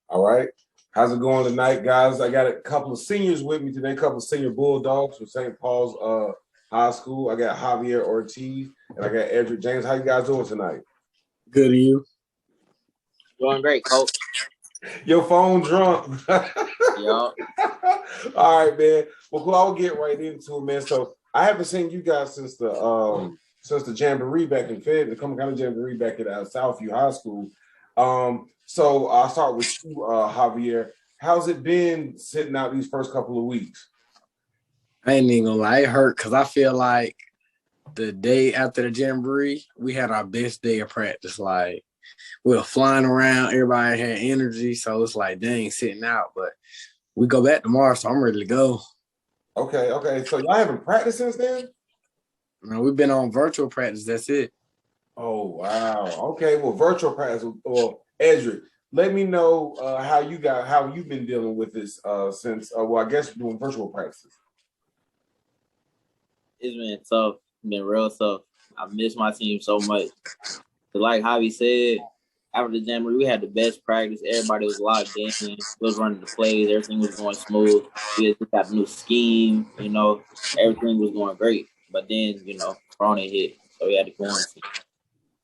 All right. How's it going tonight, guys? I got a couple of seniors with me today, a couple of senior Bulldogs from St. Paul's High School. I got Javier Ortiz and I got Eddrick James. How you guys doing tonight? Good to you. Doing great, coach. Your phone drunk. Yeah. All right, man. Well, cool. I'll get right into it, man. So I haven't seen you guys since the jamboree back in Fed, the Come County Jamboree back at Southview High School. So I'll start with you, Javier. How's it been sitting out these first couple of weeks? I ain't even gonna lie, it hurt because I feel like the day after the jamboree, we had our best day of practice. Like we were flying around, everybody had energy, so it's like dang, sitting out. But we go back tomorrow, so I'm ready to go. Okay. So y'all haven't practiced since then? Man, we've been on virtual practice. That's it. Oh wow. Okay. Well, virtual practice. Well, Eddrick, let me know how you've been dealing with this since. I guess doing virtual practices. It's been tough. Been real tough. I miss my team so much. But like Javi said, after the jamboree, we had the best practice. Everybody was locked in. We was running the plays. Everything was going smooth. We just got a new scheme. Everything was going great. But then, Corona hit, so we had to quarantine.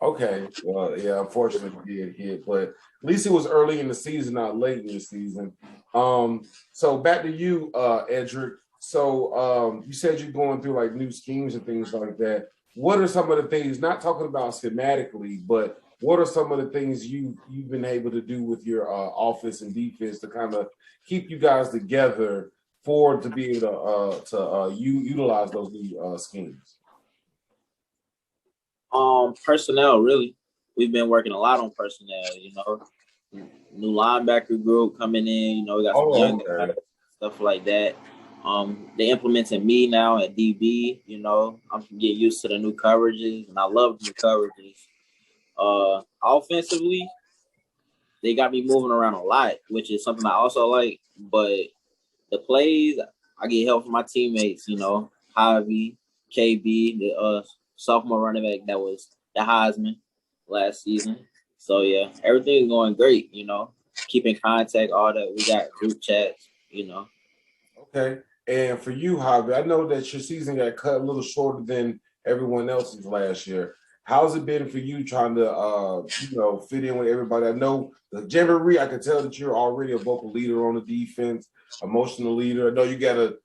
Okay. Well, yeah, unfortunately it hit, but at least it was early in the season, not late in the season. So back to you, Eddrick. So you said you're going through like new schemes and things like that. What are some of the things, not talking about schematically, but what are some of the things you've been able to do with your offense and defense to kind of keep you guys together to be able to utilize those new schemes? Personnel, really. We've been working a lot on personnel, New linebacker group coming in, we got some young guys, stuff like that. They implementing me now at DB, I'm getting used to the new coverages, and I love the new coverages. Offensively, they got me moving around a lot, which is something I also like. But the plays, I get help from my teammates, Javi, KB, the sophomore running back that was the Heisman last season. So, yeah, everything's going great, keeping contact, all that. We got group chats, Okay. And for you, Javi, I know that your season got cut a little shorter than everyone else's last year. How's it been for you trying to, fit in with everybody? I know the jamboree, I can tell that you're already a vocal leader on the defense, emotional leader. I know you got to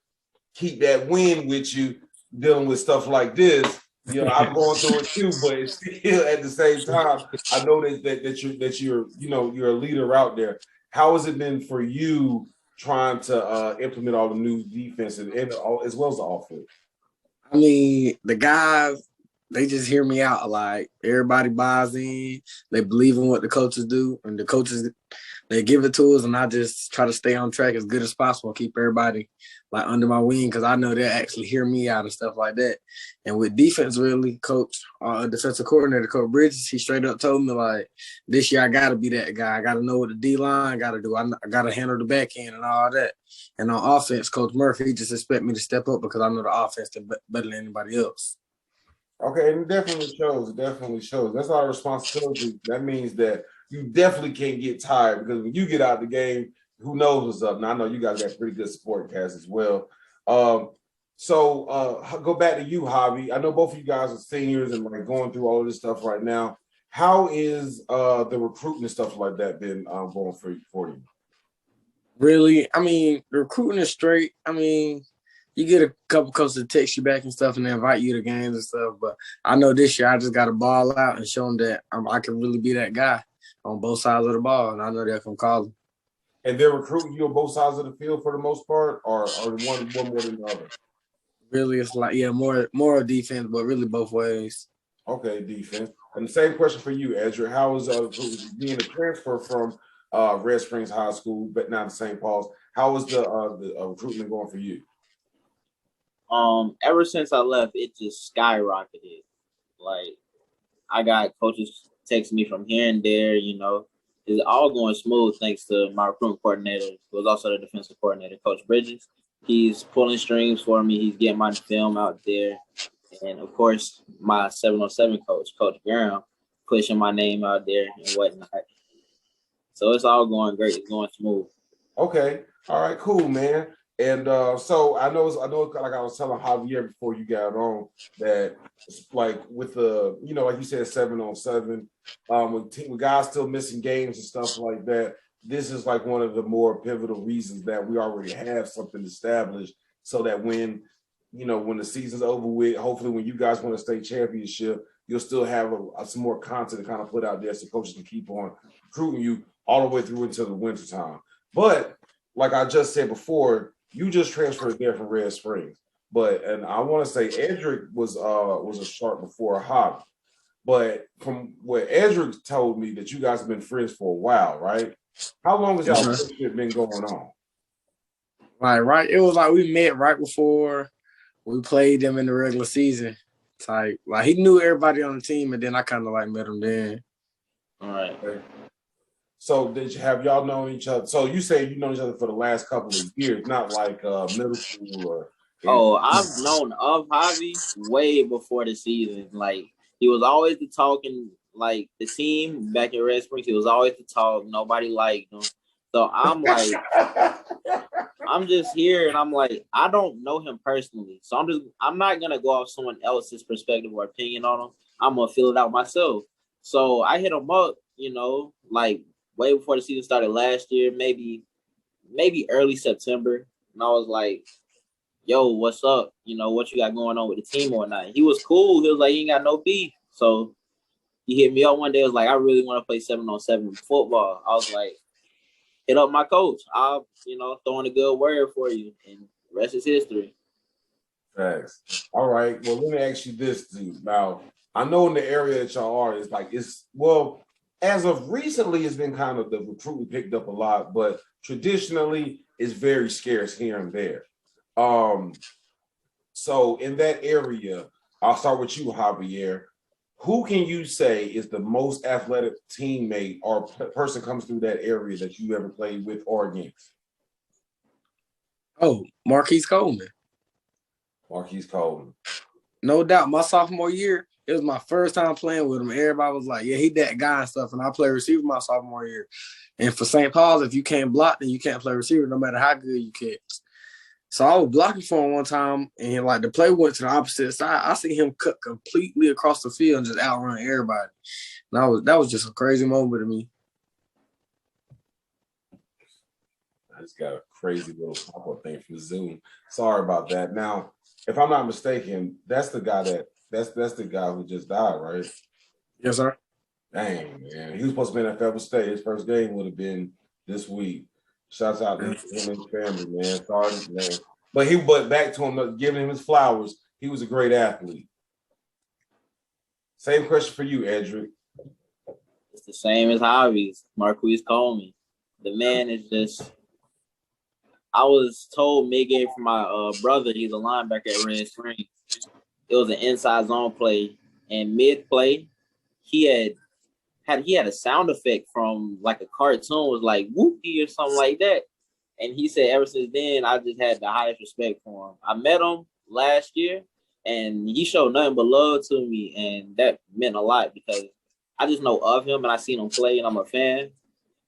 keep that win with you dealing with stuff like this. I'm going through it too, but still at the same time, I know that you're a leader out there. How has it been for you trying to implement all the new defenses and as well as the offense? I mean, the guys, they just hear me out. Like everybody buys in, they believe in what the coaches do, and the coaches they give it to us, and I just try to stay on track as good as possible, keep everybody like under my wing because I know they actually hear me out and stuff like that. And with defense, really, defensive coordinator, Coach Bridges, he straight up told me like, this year I got to be that guy. I got to know what the D line got to do. I got to handle the back end and all that. And on offense, Coach Murphy, he just expect me to step up because I know the offense better than anybody else. Okay, and it definitely shows. It definitely shows. That's a lot of responsibility. That means that you definitely can't get tired because when you get out of the game, who knows what's up. Now, I know you guys got pretty good support cast as well. So go back to you, Javi. I know both of you guys are seniors and like going through all of this stuff right now. How is the recruiting and stuff like that been going for you? Really? I mean, the recruiting is straight. I mean, you get a couple coaches to text you back and stuff and they invite you to games and stuff. But I know this year I just got to ball out and show them that I can really be that guy on both sides of the ball. And I know they'll come calling. And they're recruiting you on both sides of the field for the most part, or one more than the other? Really, it's like, yeah, more defense, but really both ways. Okay, defense. And the same question for you, Eddrick. How is being a transfer from Red Springs High School, but now to St. Paul's? How is the recruitment going for you? Ever since I left, it just skyrocketed. Like, I got coaches texting me from here and there, It's all going smooth thanks to my recruitment coordinator, who was also the defensive coordinator, Coach Bridges. He's pulling strings for me. He's getting my film out there. And, of course, my 707 coach, Coach Graham, pushing my name out there and whatnot. So it's all going great. It's going smooth. Okay. All right. Cool, man. And so I know, like I was telling Javier before you got on, that like with the, like you said, 7-on-7, with guys still missing games and stuff like that. This is like one of the more pivotal reasons that we already have something established, so that when the season's over with, hopefully when you guys win a state championship, you'll still have some more content to kind of put out there so coaches can keep on recruiting you all the way through until the winter time. But like I just said before, you just transferred there from Red Springs. And I want to say Eddrick was a shark before a hobby. But from what Eddrick told me, that you guys have been friends for a while, right? How long has y'all friendship been going on? Right. It was like we met right before we played them in the regular season. It's like he knew everybody on the team, and then I kind of like met him then. All right. Okay. So have y'all known each other? So you say you know each other for the last couple of years, not like middle school or. Oh, I've known of Javi way before the season. Like, he was always the talking, like the team back in Red Springs. He was always the talk. Nobody liked him. So I'm like, I'm just here, and I'm like, I don't know him personally. So I'm not gonna go off someone else's perspective or opinion on him. I'm gonna feel it out myself. So I hit him up, like way before the season started last year, maybe early September, and I was like, yo, what's up? What you got going on with the team or not? He was cool. He was like, you ain't got no beef. So he hit me up one day. I was like, I really want to play 7-on-7 football. I was like, hit up my coach. I'll, throw in a good word for you. And the rest is history. Thanks. All right. Well, let me ask you this, dude. Now, I know in the area that y'all are, as of recently, it's been kind of the recruiting picked up a lot, but traditionally it's very scarce here and there. So in that area, I'll start with you, Javier. Who can you say is the most athletic teammate or person comes through that area that you ever played with or against? Oh, Marquis Coleman. Marquis Coleman. No doubt. My sophomore year, it was my first time playing with him. Everybody was like, yeah, he that guy and stuff. And I played receiver my sophomore year. And for St. Paul's, if you can't block, then you can't play receiver no matter how good you catch. So I was blocking for him one time, and the play went to the opposite side. I see him cut completely across the field and just outrun everybody. And that was just a crazy moment to me. I just got a crazy little pop-up thing from Zoom. Sorry about that. Now, if I'm not mistaken, that's the guy that's the guy who just died, right? Yes, sir. Dang, man. He was supposed to be in FL State. His first game would have been this week. Shouts out to him and his family, man. Sorry, man. But back to him, giving him his flowers. He was a great athlete. Same question for you, Eddrick. It's the same as Javi's, Marquis Coleman. The man is just. I was told mid-game from my brother, he's a linebacker at Red Springs. It was an inside zone play, and mid-play, he had a sound effect from like a cartoon, was like whoopee or something like that. And he said ever since then, I just had the highest respect for him. I met him last year, and he showed nothing but love to me, and that meant a lot because I just know of him and I seen him play, and I'm a fan.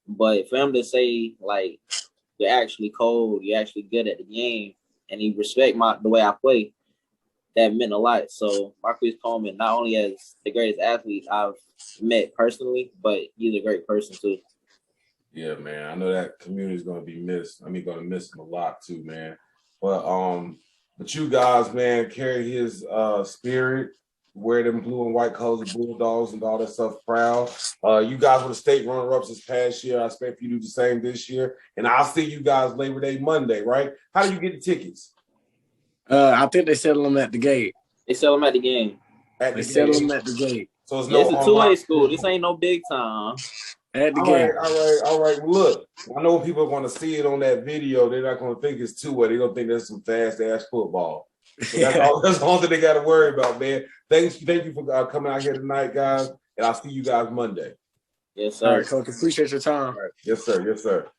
But for him to say like, you're actually cold, you're actually good at the game, and he respect the way I play, that meant a lot. So Marquis Coleman, not only as the greatest athlete I've met personally, but he's a great person too. Yeah, man. I know that community is going to be missed. Going to miss him a lot too, man. But you guys, man, carry his spirit, wear them blue and white colors of Bulldogs and all that stuff proud. You guys were the state runner-ups this past year. I expect you to do the same this year. And I'll see you guys Labor Day Monday, right? How do you get the tickets? I think they settle them at the gate. They sell them at the game. They settle them at the gate. So it's it's a two-way school. This ain't no big time. At the game. All right. Well, look, I know when people want to see it on that video, they're not going to think it's two-way. They're going to think that's some fast-ass football. So that's the only thing they got to worry about, man. Thank you for coming out here tonight, guys. And I'll see you guys Monday. Yes, sir. All right, Coach. Appreciate your time. All right. Yes, sir.